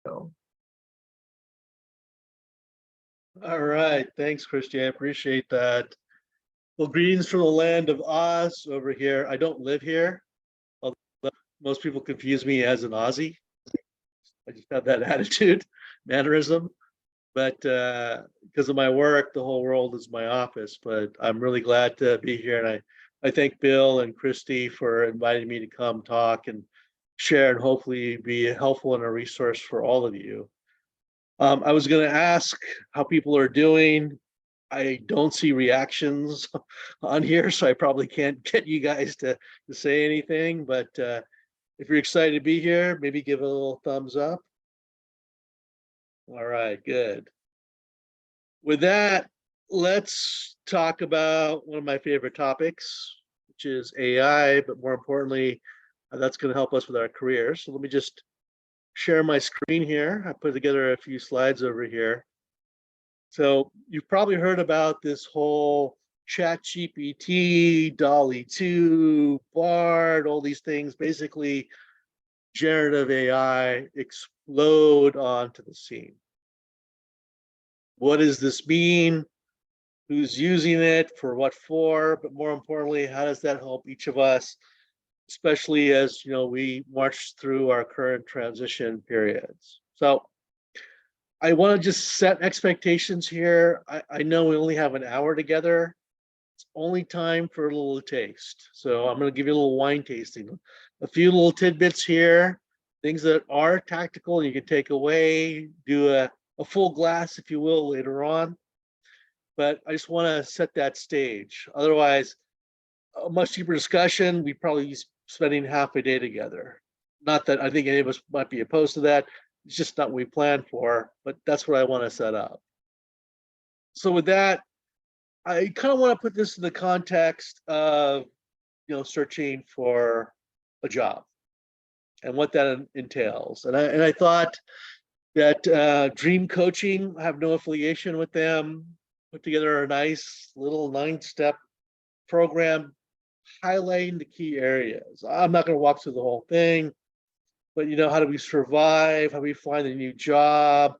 All right, thanks, Christy. I appreciate that. Well, greetings from the land of Oz over here. I don't live here, although most people confuse me as an Aussie. I just have that attitude, mannerism. But because of my work, the whole world is my office. But I'm really glad to be here, and I thank Bill and Christy for inviting me to come talk and share, and hopefully be helpful and a resource for all of you. I was going to ask how people are doing. I don't see reactions on here, so I probably can't get you guys to say anything. But if you're excited to be here, maybe give a little thumbs up. All right, good. With that, let's talk about one of my favorite topics, which is AI, but more importantly, that's going to help us with our careers. So let me just share my screen here. I put together a few slides over here. So you've probably heard about this whole ChatGPT, DALL-E 2, Bard, all these things. Basically, generative AI explode onto the scene. What does this mean? Who's using it? For what for? But more importantly, how does that help each of us, especially as we march through our current transition periods? So I want to just set expectations here. I know we only have an hour together. It's only time for a little taste. So I'm going to give you a little wine tasting, a few little tidbits here, things that are tactical and you can take away, do a full glass, if you will, later on. But I just want to set that stage. Otherwise, a much deeper discussion, we'd probably be spending half a day together. Not that I think any of us might be opposed to that. It's just not what we planned for, but that's what I want to set up. So with that, I kind of want to put this in the context of, searching for a job and what that entails. And I thought that Dream Coaching, I have no affiliation with them, put together a nice little 9-step program highlighting the key areas. I'm not going to walk through the whole thing, but how do we survive? How do we find a new job?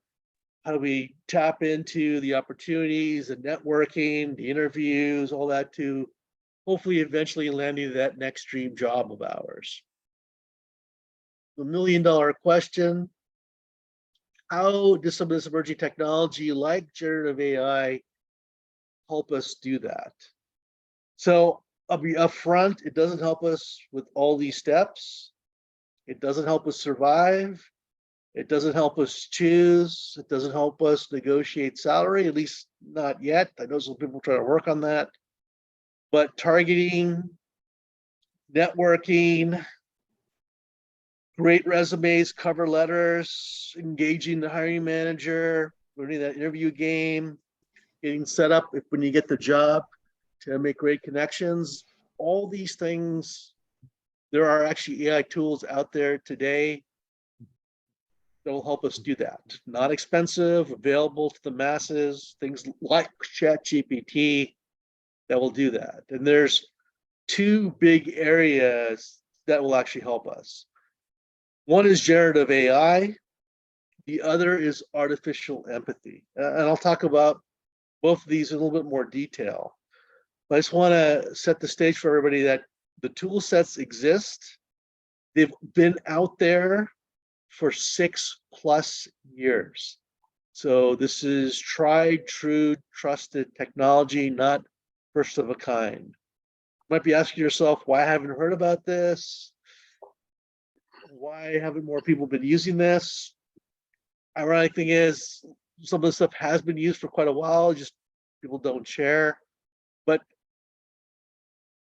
How do we tap into the opportunities, the networking, the interviews, all that, to hopefully eventually landing that next dream job of ours? The million-dollar question: how does some of this emerging technology like generative AI help us do that? So I'll be upfront, it doesn't help us with all these steps. It doesn't help us survive. It doesn't help us choose. It doesn't help us negotiate salary, at least not yet. I know some people try to work on that. But targeting, networking, great resumes, cover letters, engaging the hiring manager, learning that interview game, getting set up when you get the job to make great connections, all these things. There are actually AI tools out there today that will help us do that. Not expensive, available to the masses, things like ChatGPT that will do that. And there's two big areas that will actually help us. One is generative AI. The other is artificial empathy. And I'll talk about both of these in a little bit more detail. But I just want to set the stage for everybody that the tool sets exist. They've been out there for 6+ years. So this is tried, true, trusted technology, not first of a kind. You might be asking yourself, why haven't I heard about this? Why haven't more people been using this? Ironic thing is, some of the stuff has been used for quite a while, just people don't share. But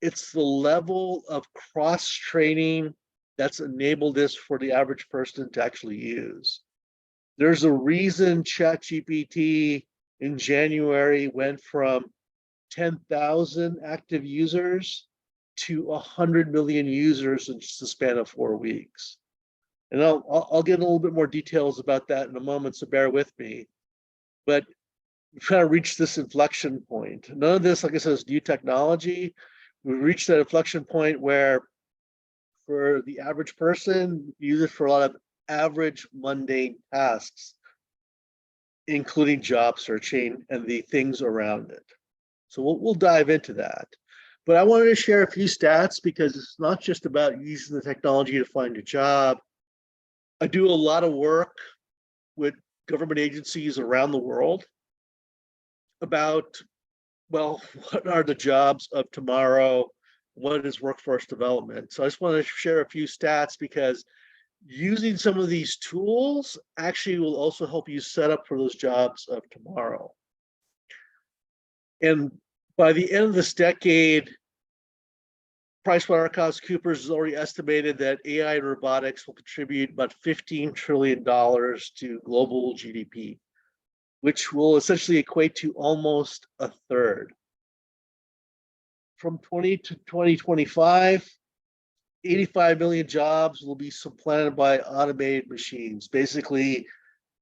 it's the level of cross-training that's enabled this for the average person to actually use. There's a reason ChatGPT in January went from 10,000 active users to 100 million users in just the span of 4 weeks. And I'll get a little bit more details about that in a moment, so bear with me. But we've kind of reached this inflection point. None of this, like I said, is new technology. We've reached that inflection point where, for the average person, use it for a lot of average mundane tasks, including job searching and the things around it. So we'll dive into that. But I wanted to share a few stats because it's not just about using the technology to find a job. I do a lot of work with government agencies around the world about, well, what are the jobs of tomorrow? What is workforce development? So I just want to share a few stats because using some of these tools actually will also help you set up for those jobs of tomorrow. And by the end of this decade, PricewaterhouseCoopers has already estimated that AI and robotics will contribute about $15 trillion to global GDP, which will essentially equate to almost a third. From 2025, 85 million jobs will be supplanted by automated machines. Basically,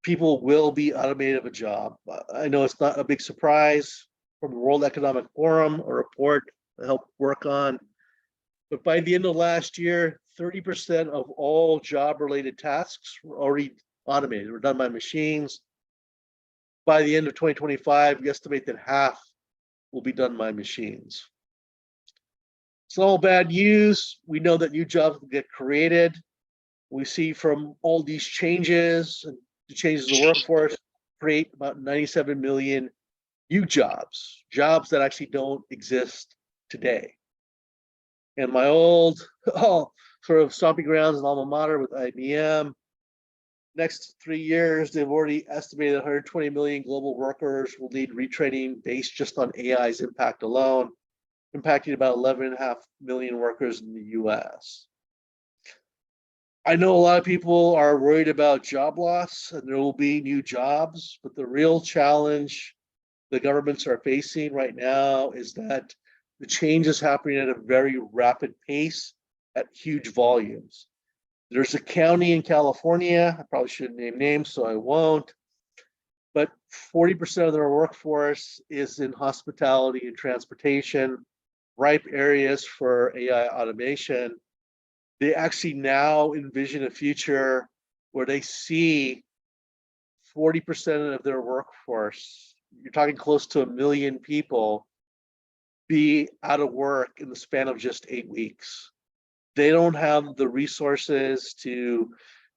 people will be automated of a job. I know it's not a big surprise from the World Economic Forum, a report I helped work on. But by the end of last year, 30% of all job-related tasks were already automated, were done by machines. By the end of 2025, we estimate that half will be done by machines. It's all bad news. We know that new jobs will get created. We see from all these changes and the changes in the workforce create about 97 million new jobs, jobs that actually don't exist today. And my old sort of stomping grounds and alma mater with IBM, next 3 years, they've already estimated 120 million global workers will need retraining based just on AI's impact alone, impacting about 11.5 million workers in the US. I know a lot of people are worried about job loss and there will be new jobs, but the real challenge the governments are facing right now is that the change is happening at a very rapid pace at huge volumes. There's a county in California, I probably shouldn't name names, so I won't, but 40% of their workforce is in hospitality and transportation, ripe areas for AI automation. They actually now envision a future where they see 40% of their workforce, you're talking close to 1 million people, be out of work in the span of just 8 weeks. They don't have the resources to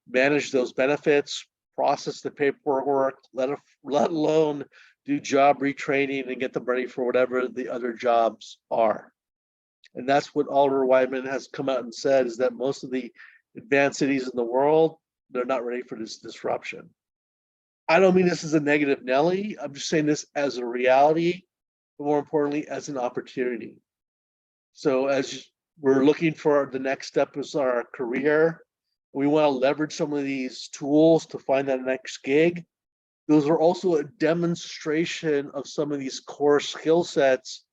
manage those benefits, process the paperwork, let alone do job retraining and get them ready for whatever the other jobs are. And that's what Oliver Wyman has come out and said, is that most of the advanced cities in the world, they're not ready for this disruption. I don't mean this as a negative Nelly. I'm just saying this as a reality, but more importantly, as an opportunity. So as we're looking for the next step is our career, we want to leverage some of these tools to find that next gig. Those are also a demonstration of some of these core skill sets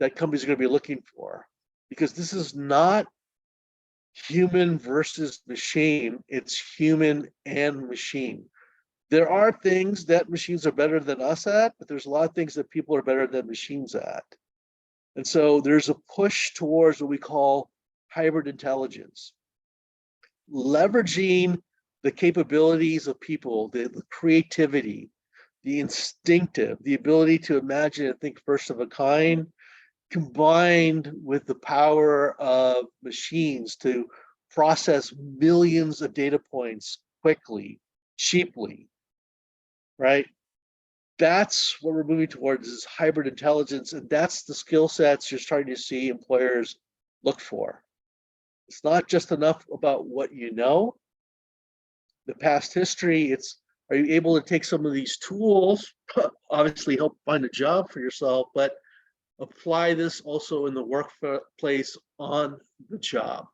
that companies are going to be looking for, because this is not human versus machine, it's human and machine. There are things that machines are better than us at, but there's a lot of things that people are better than machines at. And so there's a push towards what we call hybrid intelligence, leveraging the capabilities of people, the creativity, the instinctive, the ability to imagine and think first of a kind, combined with the power of machines to process millions of data points quickly, cheaply, right? That's what we're moving towards, is hybrid intelligence, and that's the skill sets you're starting to see employers look for. It's not just enough about what you know, the past history, it's, are you able to take some of these tools, obviously help find a job for yourself, but apply this also in the workplace on the job.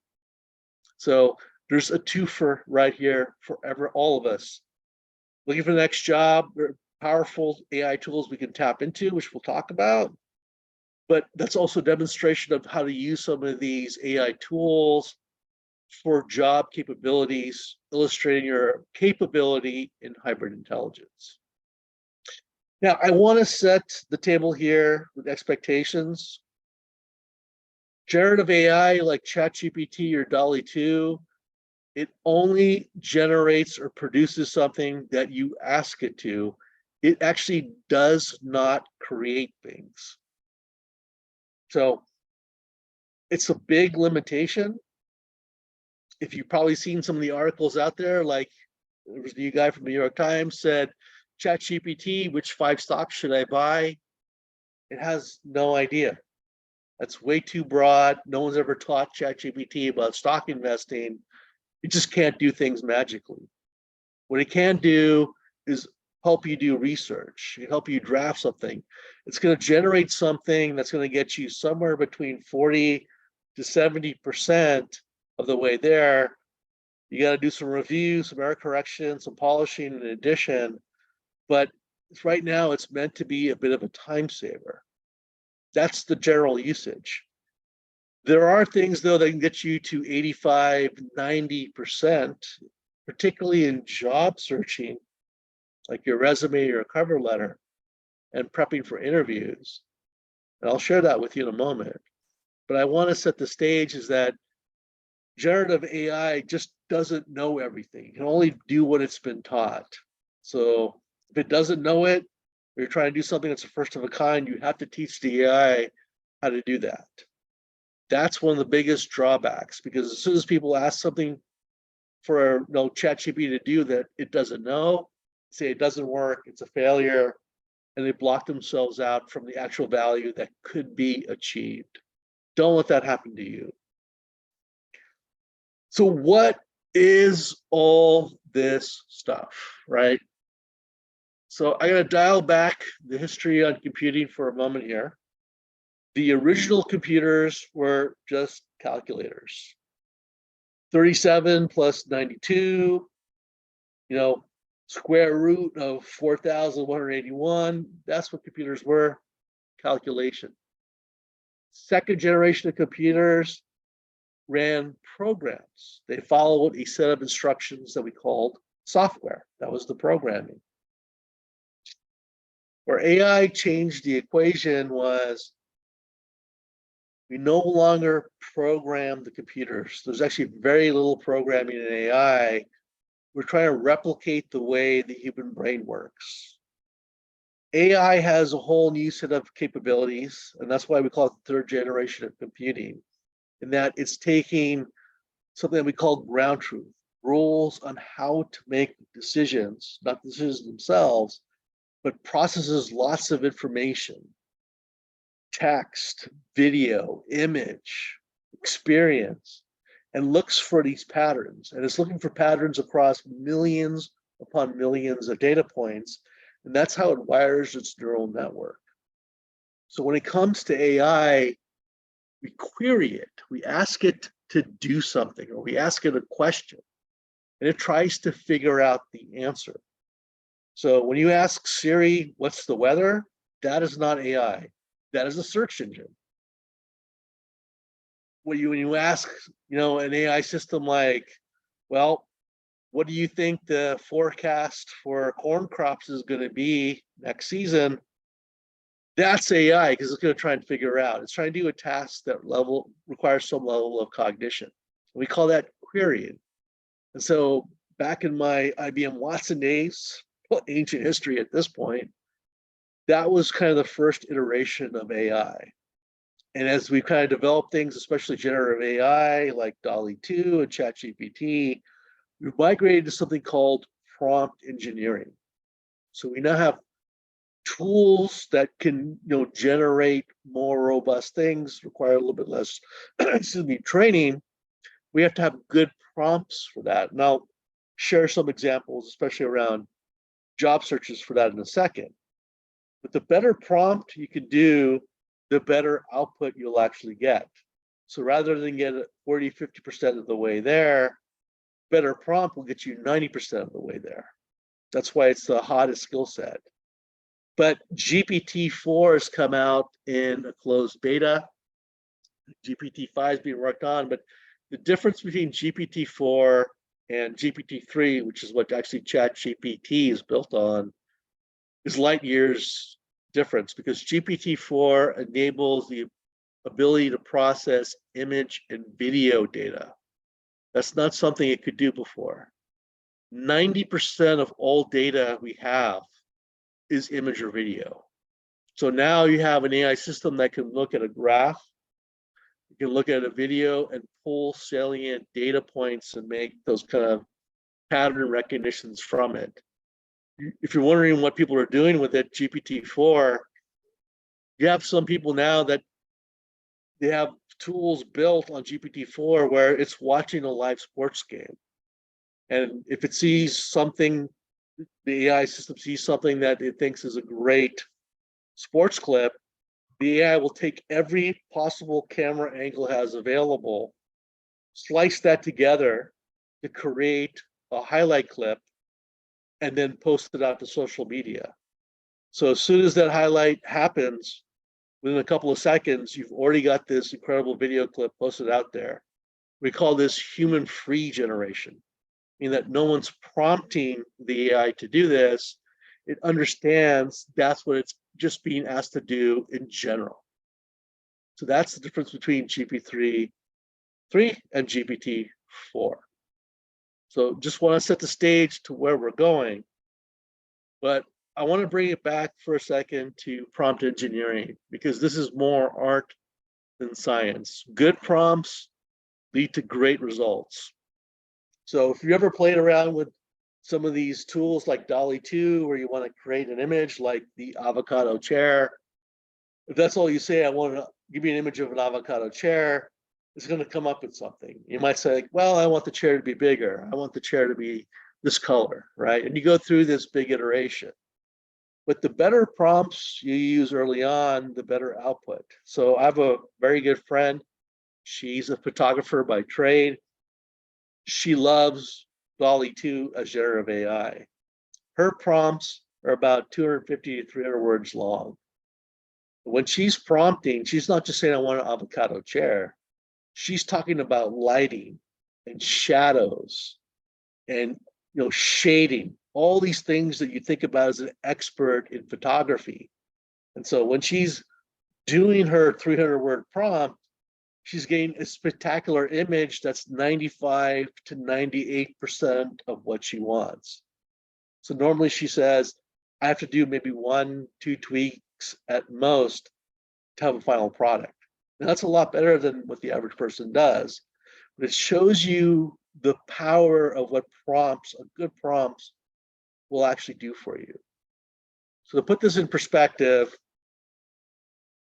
So there's a twofer right here for all of us. Looking for the next job, there are powerful AI tools we can tap into, which we'll talk about. But that's also a demonstration of how to use some of these AI tools for job capabilities, illustrating your capability in hybrid intelligence. Now, I want to set the table here with expectations. Generative AI like ChatGPT or DALL-E 2 It only generates or produces something that you ask it to. It actually does not create things. So it's a big limitation. If you've probably seen some of the articles out there, like there was the guy from the New York Times said, ChatGPT, which 5 stocks should I buy? It has no idea. That's way too broad. No one's ever taught ChatGPT about stock investing. It just can't do things magically. What it can do is help you do research, help you draft something. It's going to generate something that's going to get you somewhere between 40 to 70% of the way there. You got to do some review, some error correction, some polishing and addition. But right now, it's meant to be a bit of a time saver. That's the general usage. There are things, though, that can get you to 85, 90%, particularly in job searching, like your resume or a cover letter, and prepping for interviews. And I'll share that with you in a moment. But I want to set the stage is that generative AI just doesn't know everything. It can only do what it's been taught. So if it doesn't know it, or you're trying to do something that's a first of a kind, you have to teach the AI how to do that. That's one of the biggest drawbacks, because as soon as people ask something for ChatGPT to do that it doesn't know, say it doesn't work, it's a failure, and they block themselves out from the actual value that could be achieved. Don't let that happen to you. So what is all this stuff, right? So I got to dial back the history on computing for a moment here. The original computers were just calculators. 37 plus 92, square root of 4,181. That's what computers were, calculation. Second generation of computers ran programs. They followed a set of instructions that we called software. That was the programming. Where AI changed the equation was we no longer program the computers. There's actually very little programming in AI. We're trying to replicate the way the human brain works. AI has a whole new set of capabilities, and that's why we call it the third generation of computing, in that it's taking something that we call ground truth, rules on how to make decisions, not decisions themselves, but processes lots of information, text, video, image, experience, and looks for these patterns. And it's looking for patterns across millions upon millions of data points. And that's how it wires its neural network. So when it comes to AI, we query it, we ask it to do something, or we ask it a question, and it tries to figure out the answer. So when you ask Siri, what's the weather? That is not AI. That is a search engine. When you ask, an AI system like, well, what do you think the forecast for corn crops is going to be next season? That's AI, because it's going to try and figure out. It's trying to do a task that requires some level of cognition. We call that querying. And so back in my IBM Watson days, ancient history at this point, that was kind of the first iteration of AI. And as we kind of developed things, especially generative AI like DALL-E 2 and ChatGPT, we've migrated to something called prompt engineering. So we now have tools that can generate more robust things, require a little bit less training. We have to have good prompts for that. And I'll share some examples, especially around job searches for that in a second. But the better prompt you can do, the better output you'll actually get. So rather than get 40, 50% of the way there, better prompt will get you 90% of the way there. That's why it's the hottest skill set. But GPT-4 has come out in a closed beta. GPT-5 is being worked on, but the difference between GPT-4 and GPT-3, which is what actually ChatGPT is built on, is light years difference, because GPT-4 enables the ability to process image and video data. That's not something it could do before. 90% of all data we have is image or video. So now you have an AI system that can look at a graph, you can look at a video and pull salient data points and make those kind of pattern recognitions from it. If you're wondering what people are doing with it, GPT-4, you have some people now that they have tools built on GPT-4 where it's watching a live sports game. And if it sees something, the AI system sees something that it thinks is a great sports clip, the AI will take every possible camera angle it has available, slice that together to create a highlight clip, and then post it out to social media. So as soon as that highlight happens, within a couple of seconds, you've already got this incredible video clip posted out there. We call this human-free generation, meaning that no one's prompting the AI to do this. It understands that's what it's just being asked to do in general. So that's the difference between GPT-3 and GPT-4. So just want to set the stage to where we're going. But I want to bring it back for a second to prompt engineering, because this is more art than science. Good prompts lead to great results. So if you ever played around with some of these tools like DALL-E 2, where you want to create an image like the avocado chair, if that's all you say, I want to give you an image of an avocado chair, it's going to come up with something. You might say, well, I want the chair to be bigger. I want the chair to be this color, right? And you go through this big iteration. But the better prompts you use early on, the better output. So I have a very good friend. She's a photographer by trade. She loves DALL-E 2 as generative AI. Her prompts are about 250 to 300 words long. When she's prompting, she's not just saying, I want an avocado chair. She's talking about lighting and shadows and shading, all these things that you think about as an expert in photography. And so when she's doing her 300-word prompt, she's getting a spectacular image that's 95 to 98% of what she wants. So normally she says, I have to do maybe 1-2 tweaks at most to have a final product. And that's a lot better than what the average person does. But it shows you the power of what prompts, a good prompts, will actually do for you. So to put this in perspective,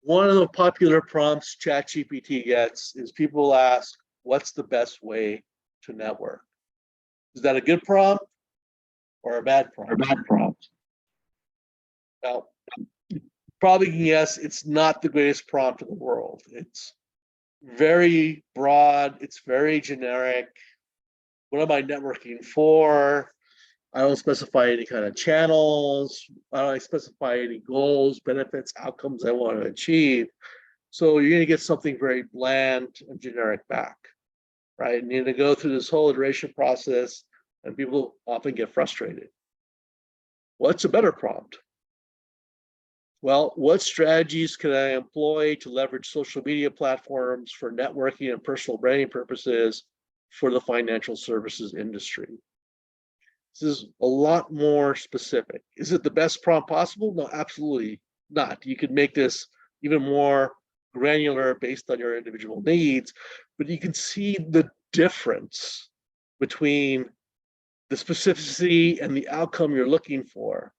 one of the popular prompts ChatGPT gets is people ask, what's the best way to network? Is that a good prompt or a bad prompt? Now, you probably can guess it's not the greatest prompt in the world. It's very broad, it's very generic. What am I networking for? I don't specify any kind of channels. I don't specify any goals, benefits, outcomes I want to achieve. So you're going to get something very bland and generic back, right? And you're going to go through this whole iteration process, and people often get frustrated. What's a better prompt? Well, what strategies can I employ to leverage social media platforms for networking and personal branding purposes for the financial services industry? This is a lot more specific. Is it the best prompt possible? No, absolutely not. You could make this even more granular based on your individual needs, but you can see the difference between the specificity and the outcome you're looking for.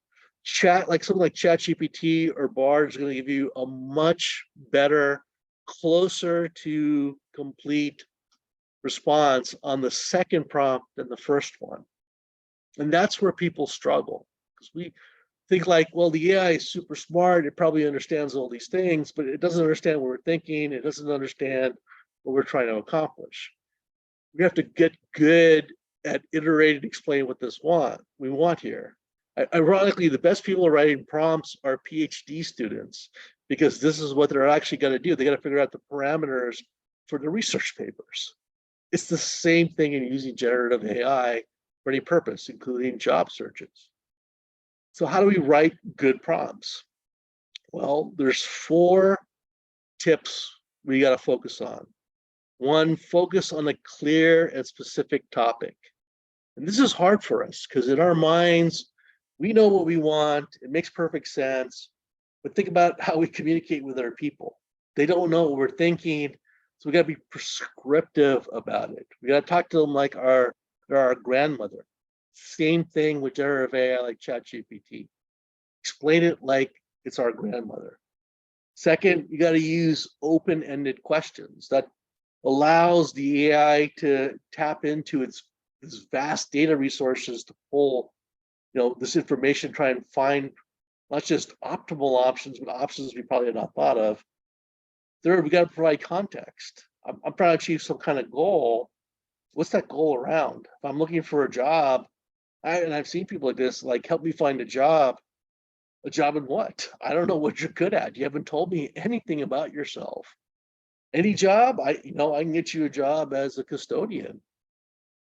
Something like ChatGPT or Bard is going to give you a much better, closer to complete response on the second prompt than the first one. And that's where people struggle, because we think like, well, the AI is super smart. It probably understands all these things, but it doesn't understand what we're thinking. It doesn't understand what we're trying to accomplish. We have to get good at iterating, explain what we want here. Ironically, the best people writing prompts are PhD students, because this is what they're actually going to do. They got to figure out the parameters for the research papers. It's the same thing in using generative AI for any purpose, including job searches. So how do we write good prompts? Well, there's 4 tips we got to focus on. One, focus on a clear and specific topic. And this is hard for us because in our minds, we know what we want. It makes perfect sense. But think about how we communicate with other people. They don't know what we're thinking. So we got to be prescriptive about it. We got to talk to them like our grandmother. Same thing with generative AI like ChatGPT. Explain it like it's our grandmother. Second, you got to use open-ended questions that allows the AI to tap into its vast data resources to pull, this information, try and find not just optimal options, but options we probably had not thought of. Third, we got to provide context. I'm trying to achieve some kind of goal. What's that goal around? If I'm looking for a job, and I've seen people like this, like, help me find a job. A job in what? I don't know what you're good at. You haven't told me anything about yourself. Any job, I can get you a job as a custodian.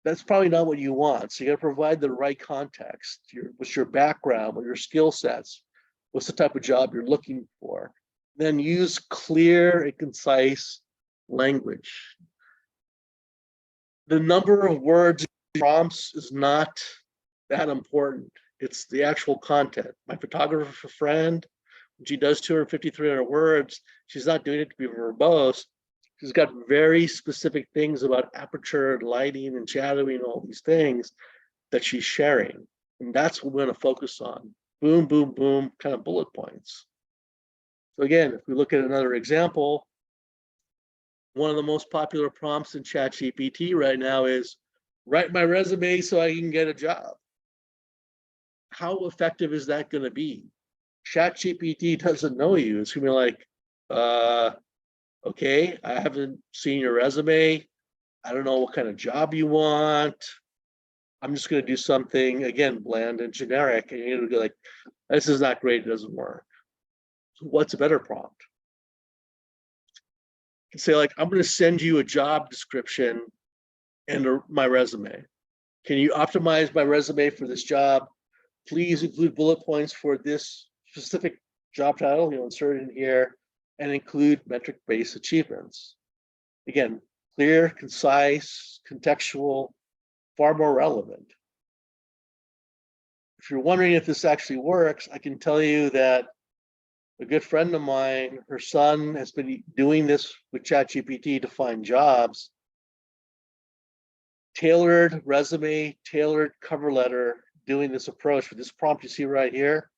That's probably not what you want. So you got to provide the right context. What's your background? What are your skill sets? What's the type of job you're looking for? Then use clear and concise language. The number of words in prompts is not that important. It's the actual content. My photographer friend, when she does 250, 300 words, she's not doing it to be verbose. She's got very specific things about aperture and lighting and shadowing and all these things that she's sharing. And that's what we're going to focus on. Boom, boom, boom, kind of bullet points. So again, if we look at another example, one of the most popular prompts in ChatGPT right now is, write my resume so I can get a job. How effective is that going to be? ChatGPT doesn't know you. It's going to be like, okay, I haven't seen your resume. I don't know what kind of job you want. I'm just going to do something, again, bland and generic. And you're going to be like, this is not great. It doesn't work. So what's a better prompt? You can say, like, I'm going to send you a job description and my resume. Can you optimize my resume for this job? Please include bullet points for this specific job title, insert it in here, and include metric-based achievements. Again, clear, concise, contextual, far more relevant. If you're wondering if this actually works, I can tell you that a good friend of mine, her son has been doing this with ChatGPT to find jobs. Tailored resume, tailored cover letter, doing this approach with this prompt you see right here.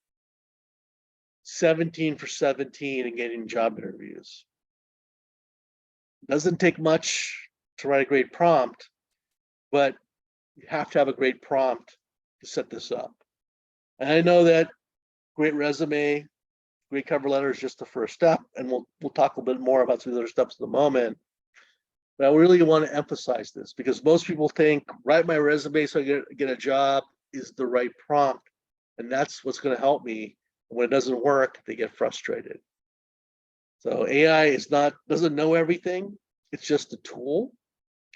17 for 17 in getting job interviews. Doesn't take much to write a great prompt, but you have to have a great prompt to set this up. And I know that great resume, great cover letter is just the first step, and we'll talk a little bit more about some other steps in a moment. But I really want to emphasize this because most people think, write my resume so I get a job is the right prompt, and that's what's going to help me. When it doesn't work, they get frustrated. So AI doesn't know everything. It's just a tool.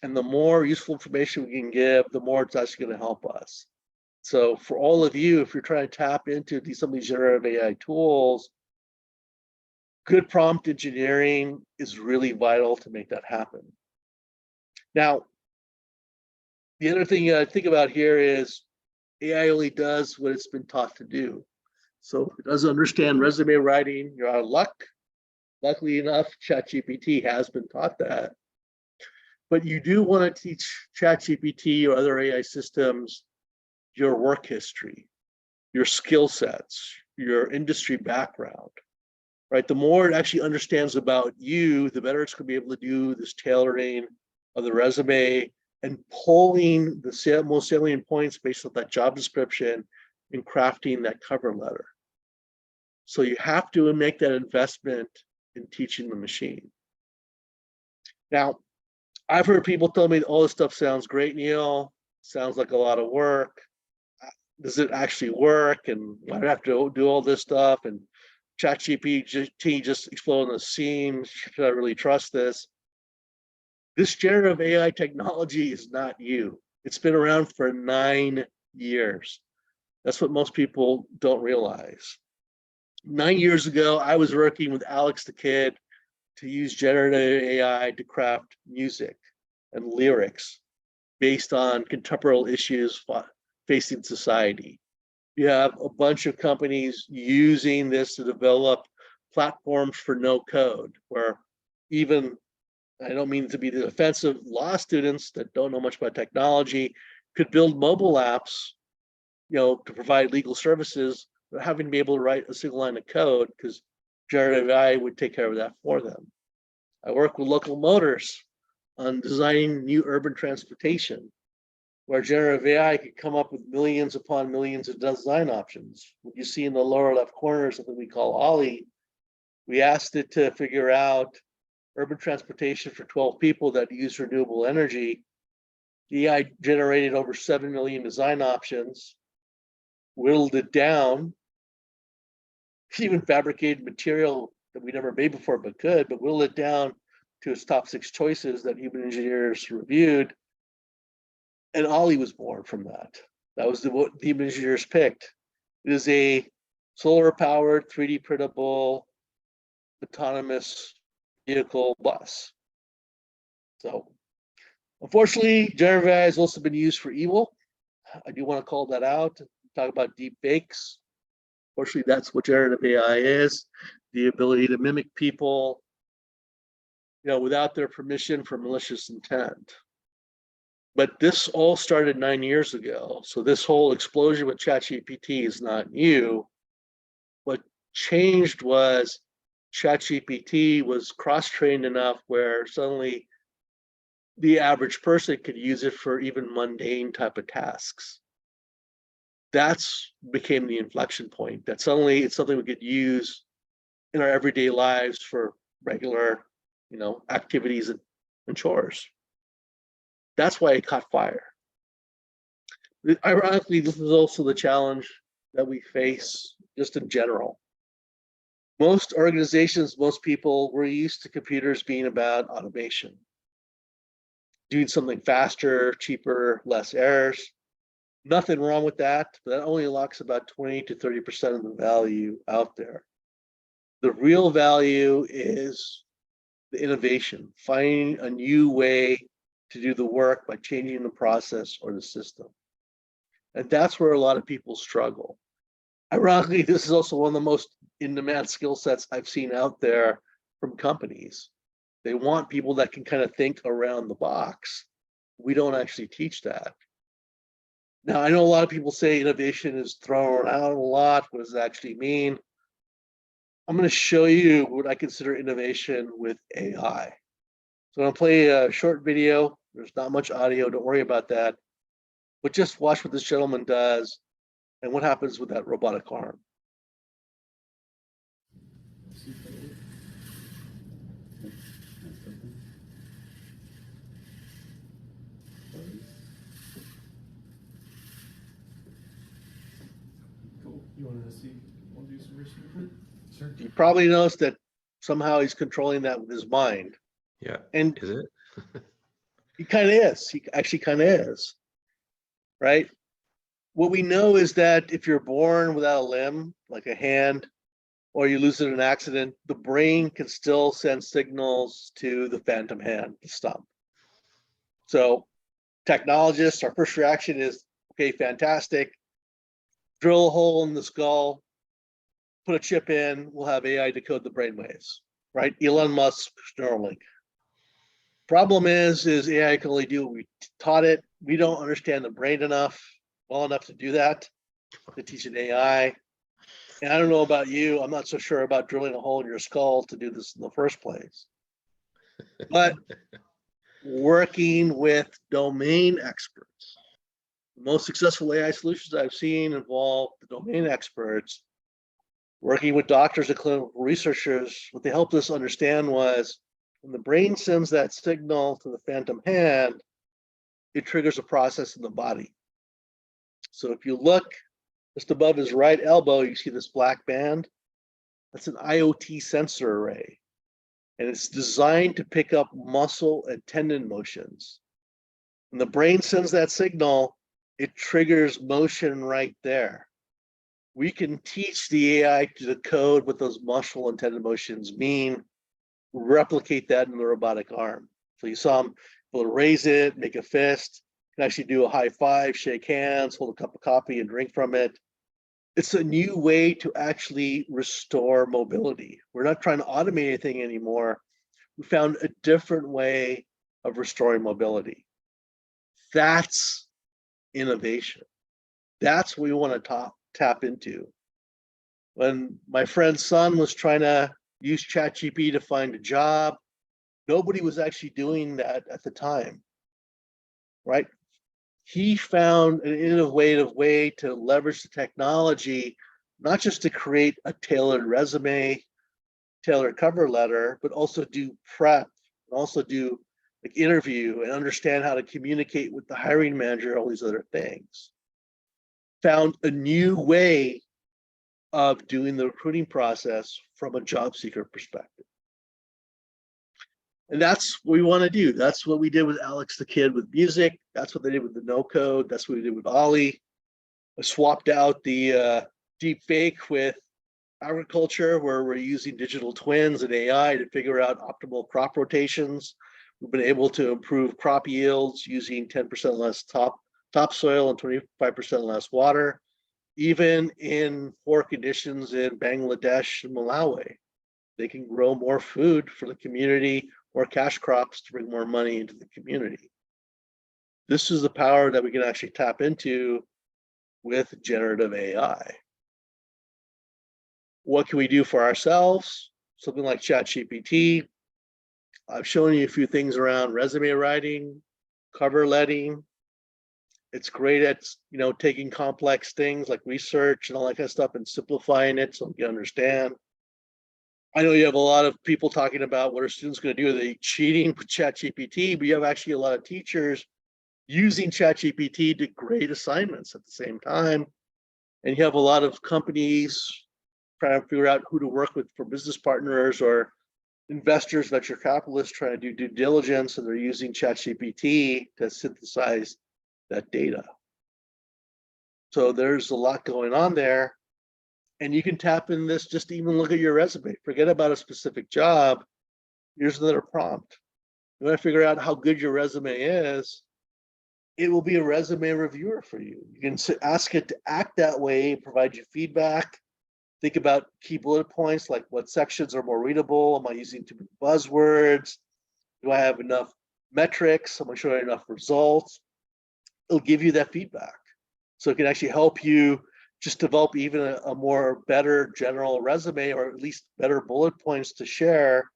And the more useful information we can give, the more it's actually going to help us. So for all of you, if you're trying to tap into some of these generative AI tools, good prompt engineering is really vital to make that happen. Now, the other thing I think about here is AI only does what it's been taught to do. So if it doesn't understand resume writing, you're out of luck. Luckily enough, ChatGPT has been taught that. But you do want to teach ChatGPT or other AI systems your work history, your skill sets, your industry background, right? The more it actually understands about you, the better it's going to be able to do this tailoring of the resume and pulling the most salient points based on that job description and crafting that cover letter. So you have to make that investment in teaching the machine. Now, I've heard people tell me all this stuff sounds great, Neil, sounds like a lot of work. Does it actually work? And I have to do all this stuff and ChatGPT just exploding the seams. Should I really trust this? This generative AI technology is not you. It's been around for 9 years. That's what most people don't realize. 9 years ago, I was working with Alex the Kid, to use generative AI to craft music and lyrics based on contemporary issues facing society. You have a bunch of companies using this to develop platforms for no code, where even, I don't mean to be defensive, law students that don't know much about technology could build mobile apps, to provide legal services, without having to be able to write a single line of code, because generative AI would take care of that for them. I work with local motors on designing new urban transportation, where generative AI could come up with millions upon millions of design options. What you see in the lower left corner is something we call Ollie. We asked it to figure out urban transportation for 12 people that use renewable energy. The AI generated over 7 million design options, whittled it down, even fabricated material that we never made before but whittled it down to its top 6 choices that human engineers reviewed. And Ollie was born from that. That was what the human engineers picked. It is a solar-powered, 3D printable, autonomous vehicle bus. So, unfortunately, generative AI has also been used for evil. I do want to call that out. Talk about deep fakes. Unfortunately, that's what generative AI is: the ability to mimic people, without their permission for malicious intent. But this all started 9 years ago. So this whole explosion with ChatGPT is not new. What changed was ChatGPT was cross-trained enough where suddenly the average person could use it for even mundane type of tasks. That's became the inflection point, that suddenly it's something we could use in our everyday lives for regular, activities and chores. That's why it caught fire. Ironically, this is also the challenge that we face just in general. Most organizations, most people, we're used to computers being about automation, doing something faster, cheaper, less errors. Nothing wrong with that, but that only unlocks about 20 to 30% of the value out there. The real value is the innovation, finding a new way to do the work by changing the process or the system. And that's where a lot of people struggle. Ironically, this is also one of the most in-demand skill sets I've seen out there from companies. They want people that can kind of think around the box. We don't actually teach that. Now, I know a lot of people say innovation is thrown out a lot. What does it actually mean? I'm going to show you what I consider innovation with AI. So I'm going to play a short video. There's not much audio. Don't worry about that. But just watch what this gentleman does and what happens with that robotic arm. Cool. You want to see? Want to do some research? Sure. You probably noticed that somehow he's controlling that with his mind. Yeah. And is it? he kind of is. He actually kind of is. Right? What we know is that if you're born without a limb, like a hand, or you lose it in an accident, the brain can still send signals to the phantom hand, the stump. So technologists, our first reaction is, okay, fantastic. Drill a hole in the skull, put a chip in, we'll have AI decode the brainwaves, right? Elon Musk's Neuralink. Problem is AI can only do what we taught it. We don't understand the brain well enough to do that, to teach an AI. And I don't know about you, I'm not so sure about drilling a hole in your skull to do this in the first place. But working with domain experts, the most successful AI solutions I've seen involve the domain experts. Working with doctors and clinical researchers, what they helped us understand was when the brain sends that signal to the phantom hand, it triggers a process in the body. So if you look just above his right elbow, you see this black band. That's an IoT sensor array. And it's designed to pick up muscle and tendon motions. When the brain sends that signal, it triggers motion right there. We can teach the AI to decode what those muscle and tendon motions mean replicate that in the robotic arm. So you saw him able to raise it, make a fist, can actually do a high five, shake hands, hold a cup of coffee and drink from it. It's a new way to actually restore mobility. We're not trying to automate anything anymore. We found a different way of restoring mobility. That's innovation. That's what we want to tap into. When my friend's son was trying to use ChatGPT to find a job, nobody was actually doing that at the time, right? He found an innovative way to leverage the technology, not just to create a tailored resume, tailored cover letter, but also do prep, and also do like interview and understand how to communicate with the hiring manager, all these other things. Found a new way of doing the recruiting process from a job seeker perspective. And that's what we want to do. That's what we did with Alex the Kid with music. That's what they did with the no code. That's what we did with Ollie. I swapped out the deep fake with agriculture, where we're using digital twins and AI to figure out optimal crop rotations. We've been able to improve crop yields using 10% less topsoil and 25% less water, even in poor conditions in Bangladesh and Malawi. They can grow more food for the community, more cash crops to bring more money into the community. This is the power that we can actually tap into with generative AI. What can we do for ourselves? Something like ChatGPT. I've shown you a few things around resume writing, cover letting. It's great at taking complex things like research and all that kind of stuff and simplifying it so you understand. I know you have a lot of people talking about what are students going to do? Are they cheating with ChatGPT? But you have actually a lot of teachers using ChatGPT to grade assignments at the same time. And you have a lot of companies trying to figure out who to work with for business partners, or investors, venture capitalists trying to do due diligence, and they're using ChatGPT to synthesize that data. So there's a lot going on there. And you can tap in this, just to even look at your resume. Forget about a specific job. Here's another prompt. You want to figure out how good your resume is, it will be a resume reviewer for you. You can ask it to act that way, provide you feedback. Think about key bullet points, like what sections are more readable? Am I using too many buzzwords? Do I have enough metrics? Am I showing enough results? It'll give you that feedback. So it can actually help you just develop even a more better general resume, or at least better bullet points to share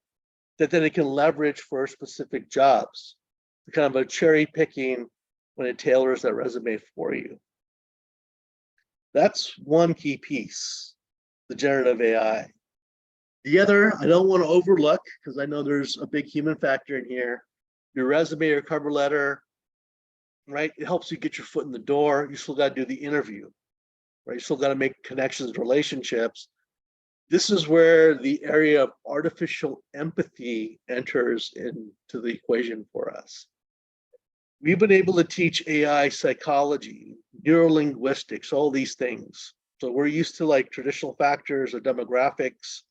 that then it can leverage for specific jobs. Kind of a cherry picking when it tailors that resume for you. That's one key piece, the generative AI. The other, I don't want to overlook, because I know there's a big human factor in here, your resume or cover letter, right? It helps you get your foot in the door. You still got to do the interview, right? You still got to make connections, relationships. This is where the area of artificial empathy enters into the equation for us. We've been able to teach AI psychology, neurolinguistics, all these things. So we're used to like traditional factors of demographics,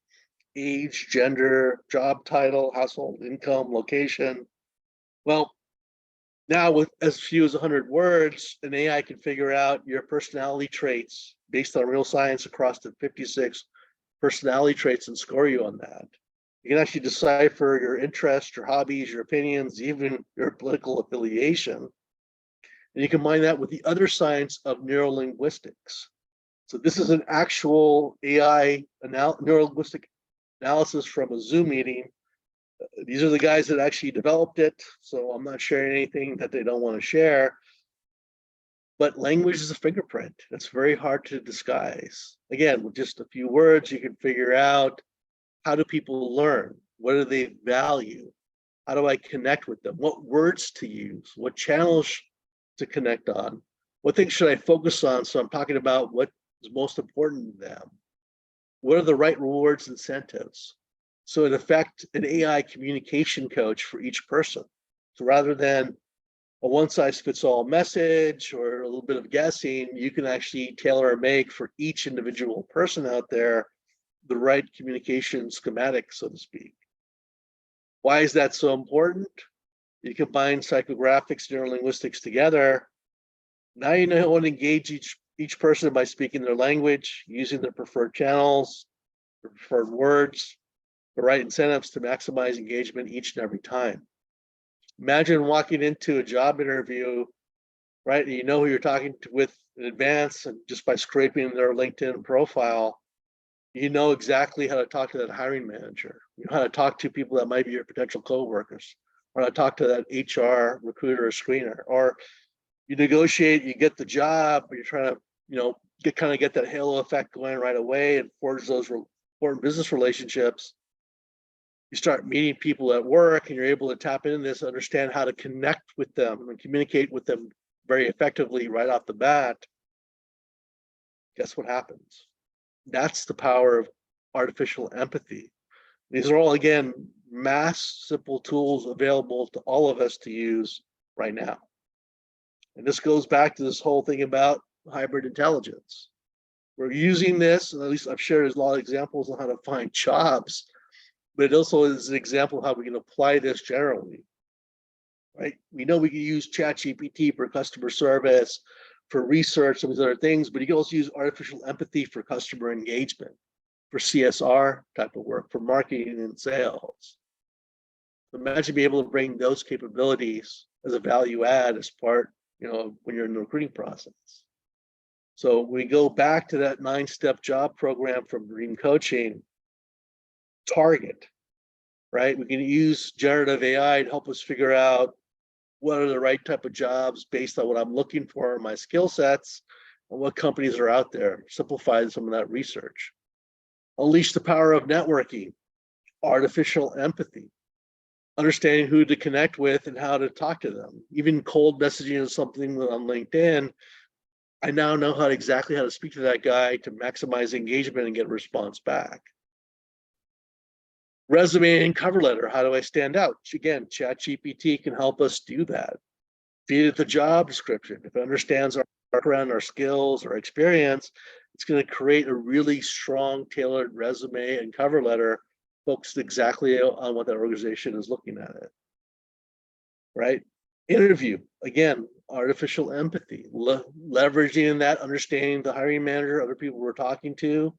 age, gender, job title, household income, location. Well, now with as few as 100 words, an AI can figure out your personality traits based on real science across the 56 personality traits and score you on that. You can actually decipher your interests, your hobbies, your opinions, even your political affiliation. And you combine that with the other science of neurolinguistics. So this is an actual AI neurolinguistic analysis from a Zoom meeting. These are the guys that actually developed it, so I'm not sharing anything that they don't want to share. But language is a fingerprint. It's very hard to disguise. Again, with just a few words, you can figure out, how do people learn? What do they value? How do I connect with them? What words to use? What channels to connect on? What things should I focus on? So I'm talking about what is most important to them. What are the right rewards, incentives? So in effect, an AI communication coach for each person. So rather than a one-size-fits-all message or a little bit of guessing, you can actually tailor or make for each individual person out there the right communication schematic, so to speak. Why is that so important? You combine psychographics, neurolinguistics together. Now you know how to engage each person by speaking their language, using their preferred channels, their preferred words, the right incentives to maximize engagement each and every time. Imagine walking into a job interview, right? And you know who you're talking to with in advance, and just by scraping their LinkedIn profile, you know exactly how to talk to that hiring manager. You know how to talk to people that might be your potential coworkers, or how to talk to that HR recruiter or screener, or you negotiate, you get the job, but you're trying to, get that halo effect going right away and forge those important business relationships. You start meeting people at work and you're able to tap into this, understand how to connect with them and communicate with them very effectively right off the bat. Guess what happens? That's the power of artificial empathy. These are all, again, mass simple tools available to all of us to use right now. And this goes back to this whole thing about hybrid intelligence. We're using this, and at least I've shared a lot of examples on how to find jobs, but it also is an example of how we can apply this generally, right? We know we can use ChatGPT for customer service, for research, some of these other things, but you can also use artificial empathy for customer engagement, for CSR type of work, for marketing and sales. Imagine being able to bring those capabilities as a value add as part, when you're in the recruiting process. So we go back to that 9-step job program from Green Coaching, target, right? We can use generative AI to help us figure out what are the right type of jobs based on what I'm looking for in my skill sets and what companies are out there. Simplify some of that research. Unleash the power of networking, artificial empathy, understanding who to connect with and how to talk to them. Even cold messaging is something on LinkedIn. I now know exactly how to speak to that guy to maximize engagement and get a response back. Resume and cover letter, how do I stand out? Again, ChatGPT can help us do that. Feed it the job description. If it understands our background, our skills, our experience, it's going to create a really strong, tailored resume and cover letter focused exactly on what that organization is looking at it, right? Interview, again, artificial empathy, leveraging that, understanding the hiring manager, other people we're talking to,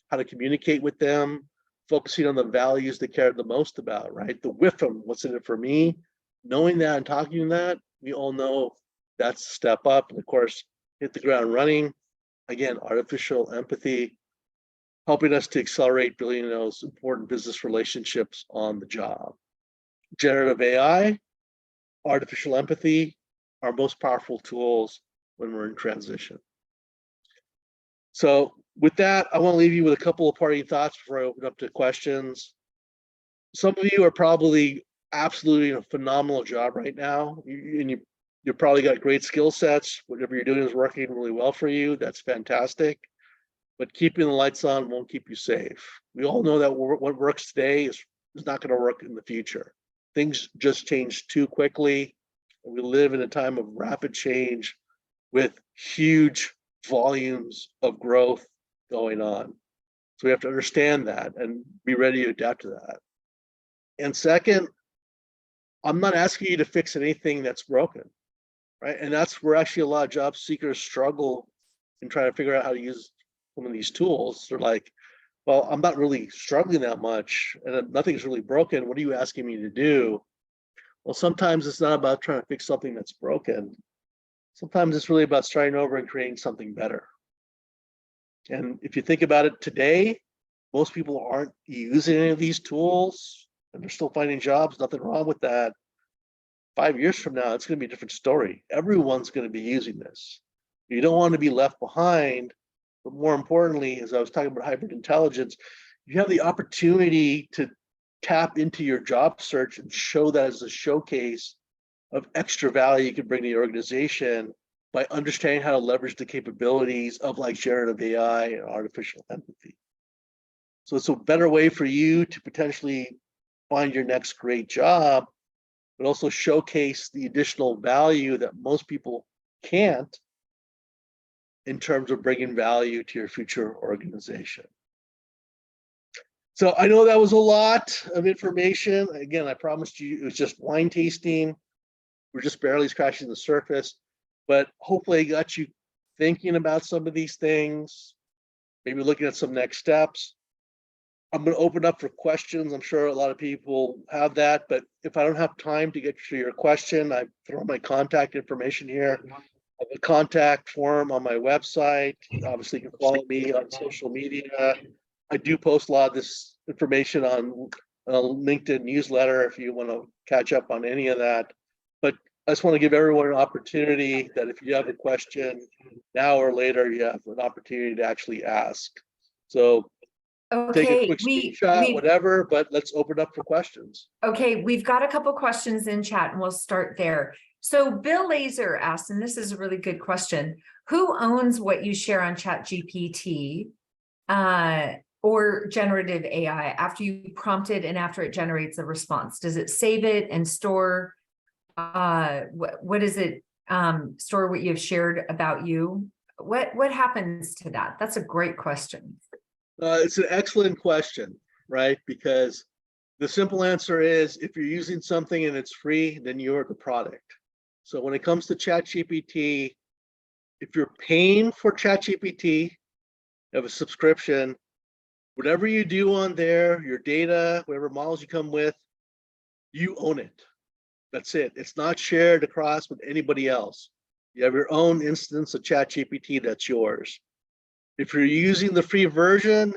how to communicate with them, focusing on the values they care the most about, right? The WIFM, what's in it for me? Knowing that and talking that, we all know that's a step up. And of course, hit the ground running. Again, artificial empathy, helping us to accelerate building those important business relationships on the job. Generative AI, artificial empathy, our most powerful tools when we're in transition. So with that, I want to leave you with a couple of parting thoughts before I open up to questions. Some of you are probably absolutely in a phenomenal job right now. You've probably got great skill sets. Whatever you're doing is working really well for you. That's fantastic. But keeping the lights on won't keep you safe. We all know that what works today is not going to work in the future. Things just change too quickly. We live in a time of rapid change with huge volumes of growth going on. So we have to understand that and be ready to adapt to that. And second, I'm not asking you to fix anything that's broken, right? And that's where actually a lot of job seekers struggle in trying to figure out how to use some of these tools. They're like, well, I'm not really struggling that much and nothing's really broken. What are you asking me to do? Well, sometimes it's not about trying to fix something that's broken. Sometimes it's really about starting over and creating something better. And if you think about it today, most people aren't using any of these tools and they're still finding jobs. Nothing wrong with that. 5 years from now, it's going to be a different story. Everyone's going to be using this. You don't want to be left behind. But more importantly, as I was talking about hybrid intelligence, you have the opportunity to tap into your job search and show that as a showcase of extra value you can bring to the organization by understanding how to leverage the capabilities of like generative AI and artificial empathy. So it's a better way for you to potentially find your next great job, but also showcase the additional value that most people can't in terms of bringing value to your future organization. So I know that was a lot of information. Again, I promised you it was just wine tasting. We're just barely scratching the surface, but hopefully I got you thinking about some of these things, maybe looking at some next steps. I'm going to open up for questions. I'm sure a lot of people have that, but if I don't have time to get to your question, I throw my contact information here. I have a contact form on my website. Obviously, you can follow me on social media. I do post a lot of this information on a LinkedIn newsletter if you want to catch up on any of that. But I just want to give everyone an opportunity that if you have a question now or later, you have an opportunity to actually ask. So take a Okay, quick screenshot, whatever, but let's open up for questions. Okay, we've got a couple questions in chat and we'll start there. So Bill Laser asked, and this is a really good question, who owns what you share on ChatGPT or generative AI after you prompt it and after it generates a response? Does it save it and store, what is it, store what you've shared about you? What happens to that? That's a great question. It's an excellent question, right? Because the simple answer is if you're using something and it's free, then you're the product. So when it comes to ChatGPT, if you're paying for ChatGPT, you have a subscription, whatever you do on there, your data, whatever models you come with, you own it. That's it. It's not shared across with anybody else. You have your own instance of ChatGPT that's yours. If you're using the free version,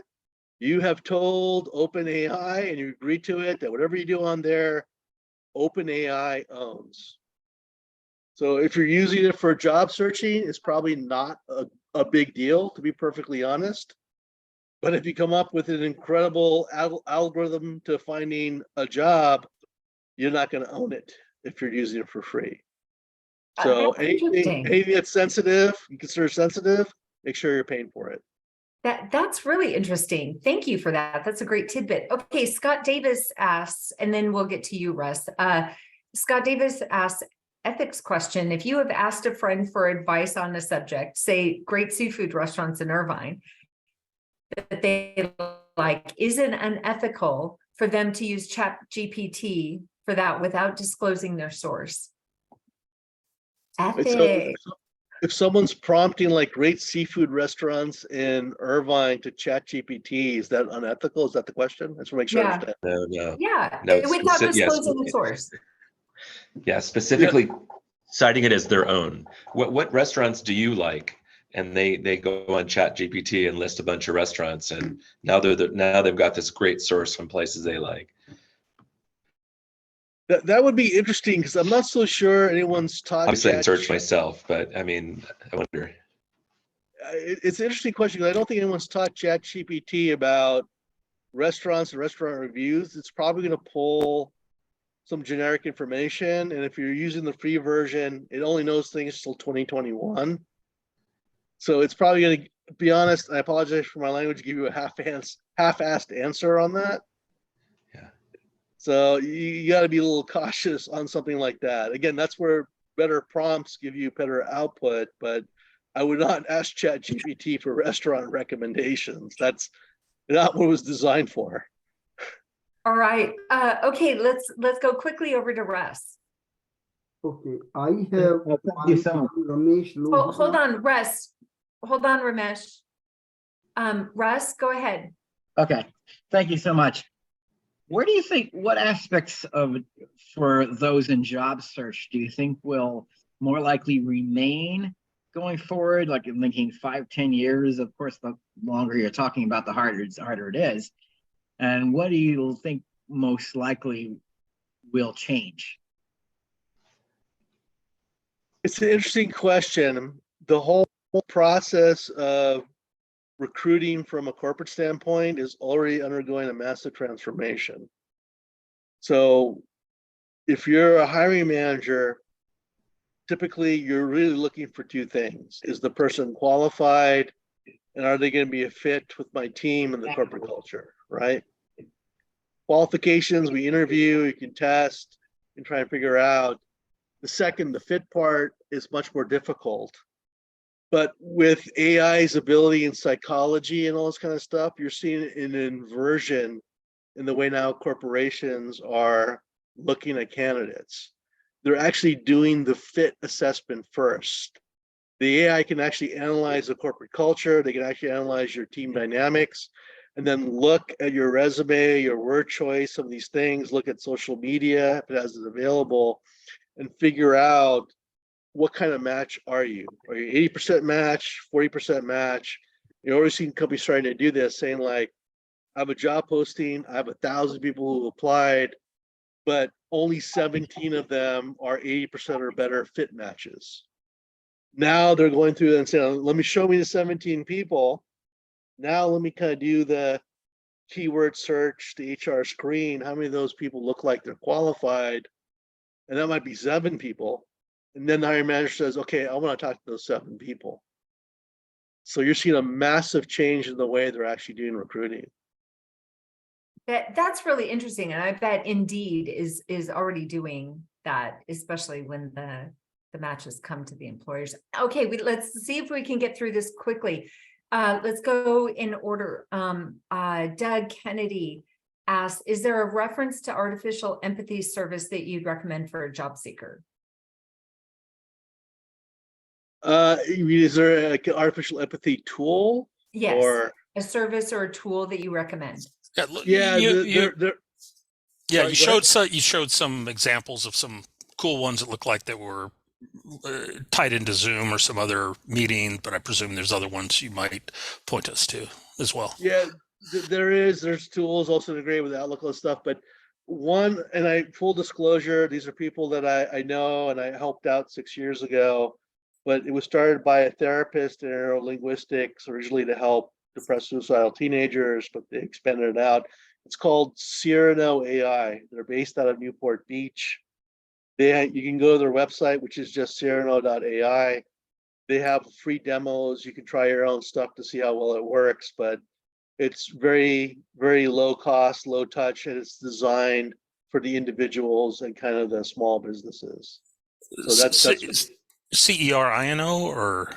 you have told OpenAI and you agree to it that whatever you do on there, OpenAI owns. So if you're using it for job searching, it's probably not a big deal, to be perfectly honest. But if you come up with an incredible algorithm to finding a job, you're not going to own it if you're using it for free. So anything that's sensitive, you consider sensitive, make sure you're paying for it. That's really interesting. Thank you for that. That's a great tidbit. Okay, Scott Davis asks, and then we'll get to you, Russ. Scott Davis asks, ethics question. If you have asked a friend for advice on the subject, say great seafood restaurants in Irvine, that they like, is it unethical for them to use ChatGPT for that without disclosing their source? Ethics. So if someone's prompting like great seafood restaurants in Irvine to ChatGPT, is that unethical? Is that the question? I just want to make sure I understand. No. Yeah, No, without disclosing the source. Yeah, specifically citing it as their own. What restaurants do you like? And they go on ChatGPT and list a bunch of restaurants, and now they've got this great source from places they like. That would be interesting because I'm not so sure anyone's taught. Obviously, I search myself, but I mean, I wonder. It's an interesting question because I don't think anyone's taught ChatGPT about restaurants and restaurant reviews. It's probably going to pull some generic information, and if you're using the free version, it only knows things till 2021. So it's probably going to be honest. I apologize for my language. Give you a half-assed answer on that. Yeah. So you got to be a little cautious on something like that. Again, that's where better prompts give you better output. But I would not ask ChatGPT for restaurant recommendations. That's not what it was designed for. All right. Okay, let's go quickly over to Russ. Okay, I have Ramesh. Oh, hold on, Russ. Hold on, Ramesh. Russ, go ahead. Okay, thank you so much. Where do you think, what aspects of, for those in job search, do you think will more likely remain going forward? Like I'm thinking 5-10 years, of course, the longer you're talking about, the harder it is. And what do you think most likely will change? It's an interesting question. The whole process of recruiting from a corporate standpoint is already undergoing a massive transformation. So if you're a hiring manager, typically you're really looking for two things. Is the person qualified, and are they going to be a fit with my team and the corporate culture, right? Qualifications, we interview, you can test, and try and figure out. The second, the fit part, is much more difficult. But with AI's ability in psychology and all this kind of stuff, you're seeing an inversion in the way now corporations are looking at candidates. They're actually doing the fit assessment first. The AI can actually analyze the corporate culture. They can actually analyze your team dynamics, and then look at your resume, your word choice, some of these things, look at social media if it has it available, and figure out what kind of match are you? Are you 80% match, 40% match? You're already seeing companies starting to do this, saying like, I have a job posting, I have 1,000 people who applied, but only 17 of them are 80% or better fit matches. Now they're going through and saying, let me show me the 17 people. Now let me kind of do the keyword search, the HR screen. How many of those people look like they're qualified? And that might be 7 people. And then the hiring manager says, okay, I want to talk to those 7 people. So you're seeing a massive change in the way they're actually doing recruiting. That's really interesting. And I bet Indeed is already doing that, especially when the matches come to the employers. Okay, let's see if we can get through this quickly. Let's go in order. Doug Kennedy asks, is there a reference to artificial empathy service that you'd recommend for a job seeker? Is there like an artificial empathy tool? Yes, Or a service or a tool that you recommend. Yeah, look, yeah, you sorry, you showed some examples of some cool ones that look like that were tied into Zoom or some other meeting, but I presume there's other ones you might point us to as well. Yeah, there's tools also integrated with Outlook and stuff, but one, and full disclosure, these are people that I know and I helped out 6 years ago, but it was started by a therapist in neurolinguistics originally to help depressed suicidal teenagers, but they expanded it out. It's called Cyrano AI. They're based out of Newport Beach. You can go to their website, which is just cyrano.ai. They have free demos. You can try your own stuff to see how well it works, but it's very, very low cost, low touch, and it's designed for the individuals and kind of the small businesses. So that's CERINO or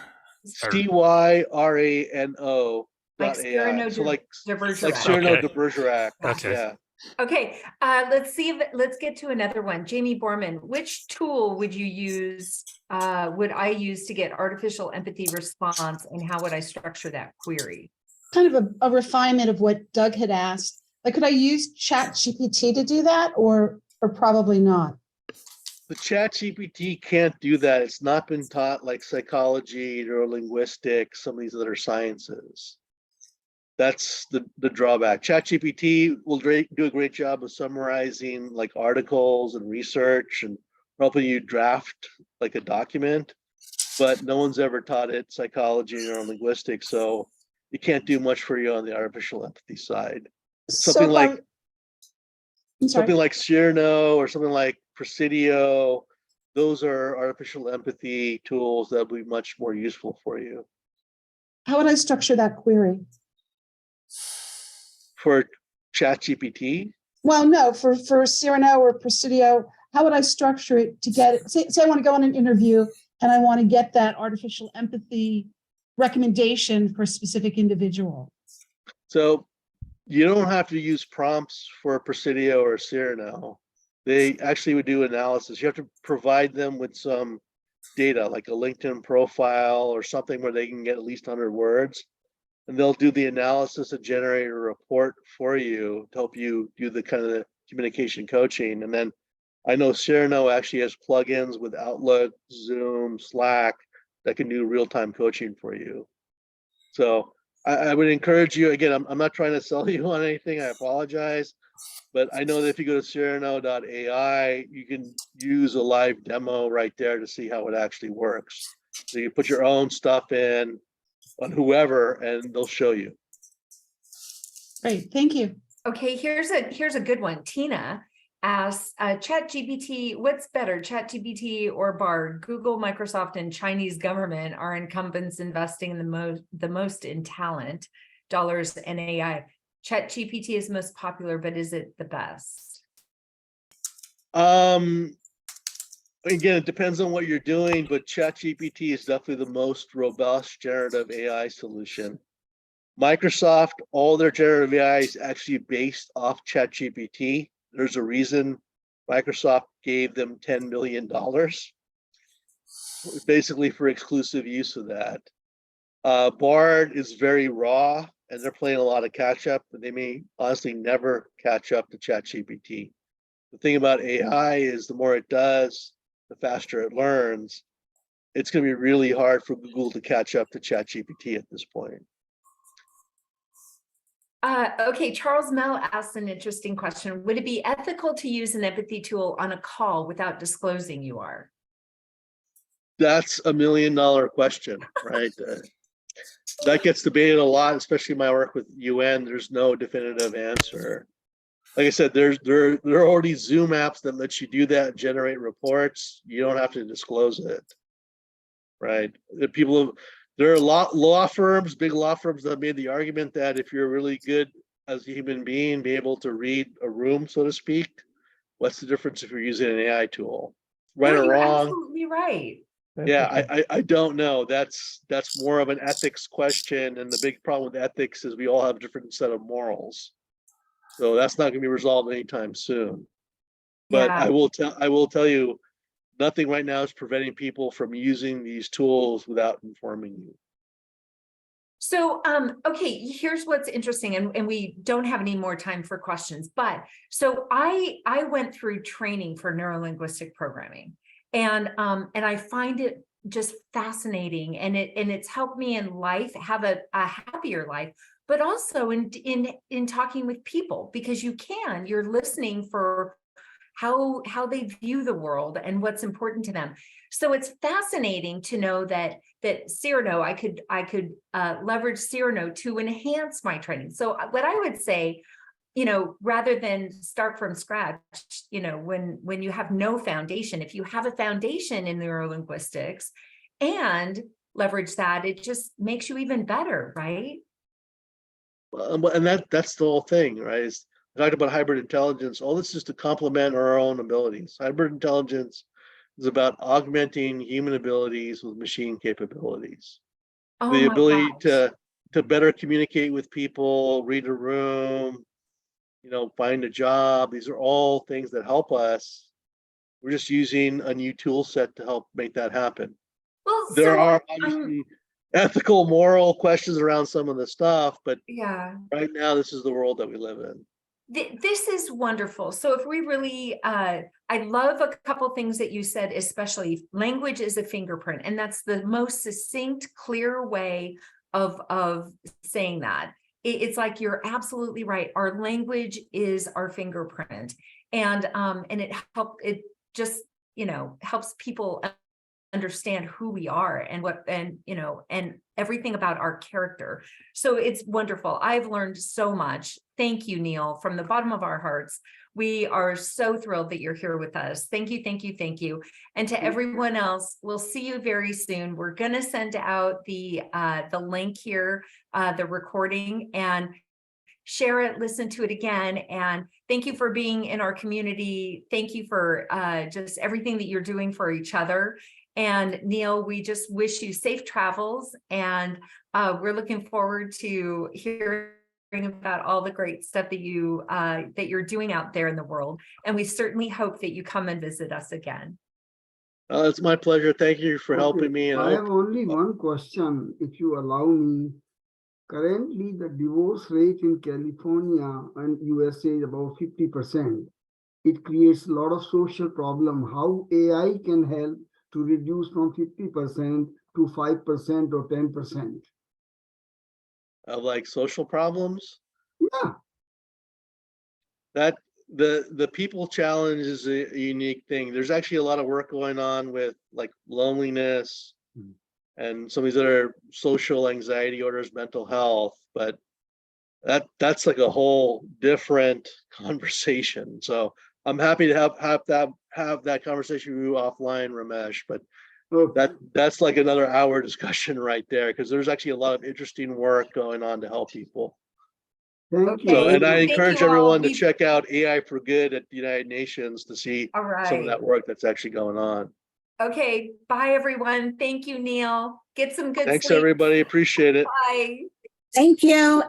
CYRANO Like .ai. Cyrano So like Bergerac. Cyrano Okay. de Bergerac. Okay. Yeah. Okay, let's get to another one. Jamie Borman, which tool would you use, would I use to get artificial empathy response, and how would I structure that query? Kind of a refinement of what Doug had asked. Like, could I use ChatGPT to do that, or probably not? The ChatGPT can't do that. It's not been taught like psychology, neurolinguistics, some of these other sciences. That's the drawback. ChatGPT will do a great job of summarizing like articles and research and helping you draft like a document, but no one's ever taught it psychology or neurolinguistics, so it can't do much for you on the artificial empathy side. Something like Cyrano or something like Presidio, those are artificial empathy tools that will be much more useful for you. How would I structure that query? For ChatGPT? Well, no, for Cyrano or Presidio, how would I structure it to get it? Say I want to go on an interview and I want to get that artificial empathy recommendation for a specific individual. So you don't have to use prompts for Presidio or Cyrano. They actually would do analysis. You have to provide them with some data, like a LinkedIn profile or something where they can get at least 100 words. And they'll do the analysis and generate a report for you to help you do the kind of the communication coaching. And then I know Cyrano actually has plugins with Outlook, Zoom, Slack that can do real-time coaching for you. So I would encourage you, again, I'm not trying to sell you on anything, I apologize, but I know that if you go to Cyrano.ai, you can use a live demo right there to see how it actually works. So you put your own stuff in on whoever, and they'll show you. Great, thank you. Okay, here's a good one. Tina asks, ChatGPT, what's better, ChatGPT or Bard? Google, Microsoft, and Chinese government are incumbents investing in the most in talent, dollars, and AI. ChatGPT is most popular, but is it the best? Again, it depends on what you're doing, but ChatGPT is definitely the most robust generative AI solution. Microsoft, all their generative AI is actually based off ChatGPT. There's a reason Microsoft gave them $10 million, basically for exclusive use of that. Bard is very raw, and they're playing a lot of catch up, but they may honestly never catch up to ChatGPT. The thing about AI is the more it does, the faster it learns. It's going to be really hard for Google to catch up to ChatGPT at this point. Okay, Charles Mel asked an interesting question. Would it be ethical to use an empathy tool on a call without disclosing you are? That's $1 million question, right? That gets debated a lot, especially my work with UN. There's no definitive answer. Like I said, there are already Zoom apps that let you do that, generate reports. You don't have to disclose it, right? There are a lot law firms, big law firms, that made the argument that if you're really good as a human being, be able to read a room, so to speak, what's the difference if you're using an AI tool? Right No, or you're wrong? absolutely right. Yeah, I don't know. That's more of an ethics question, and the big problem with ethics is we all have a different set of morals. So that's not going to be resolved anytime soon. But Yeah. I will tell you, nothing right now is preventing people from using these tools without informing you. So, okay, here's what's interesting, and we don't have any more time for questions, but so I went through training for neurolinguistic programming, and I find it just fascinating, and it's helped me in life have a happier life, but also in talking with people, because you're listening for how they view the world and what's important to them. So it's fascinating to know that Cyrano, I could leverage Cyrano to enhance my training. So what I would say, rather than start from scratch, when you have no foundation, if you have a foundation in neurolinguistics and leverage that, it just makes you even better, right? And that's the whole thing, right? I talked about hybrid intelligence. All this is to complement our own abilities. Hybrid intelligence is about augmenting human abilities with machine capabilities. Oh The my ability gosh. to better communicate with people, read a room, find a job. These are all things that help us. We're just using a new tool set to help make that happen. Well, There so are obviously ethical, moral questions around some of the stuff, but yeah. right now this is the world that we live in. This is wonderful. So if we really, I love a couple things that you said, especially language is a fingerprint, and that's the most succinct, clear way of saying that. It's like you're absolutely right. Our language is our fingerprint, and it just helps people understand who we are and and everything about our character. So it's wonderful. I've learned so much. Thank you, Neil, from the bottom of our hearts. We are so thrilled that you're here with us. Thank you, thank you, thank you. And to everyone else, we'll see you very soon. We're going to send out the link here, the recording, and share it, listen to it again. And thank you for being in our community. Thank you for just everything that you're doing for each other. And Neil, we just wish you safe travels, and we're looking forward to hearing about all the great stuff that you're doing out there in the world. And we certainly hope that you come and visit us again. It's my pleasure. Thank you for helping me. And I have only one question, if you allow me. Currently, the divorce rate in California and USA is about 50%. It creates a lot of social problem. How AI can help to reduce from 50% to 5% or 10%? Of like social problems? Yeah. That the people challenge is a unique thing. There's actually a lot of work going on with like loneliness and some of these other social anxiety orders, mental health, but that's like a whole different conversation. So I'm happy to have that conversation with you offline, Ramesh, but that's like another hour discussion right there, because there's actually a lot of interesting work going on to help people. Thank you. So, and I Thank encourage you all. everyone to check out AI for Good at the United Nations to see All right. some of that work that's actually going on. Okay. Bye, everyone. Thank you, Neil. Get some good Thanks, sleep. everybody. Appreciate it. Bye. Thank you.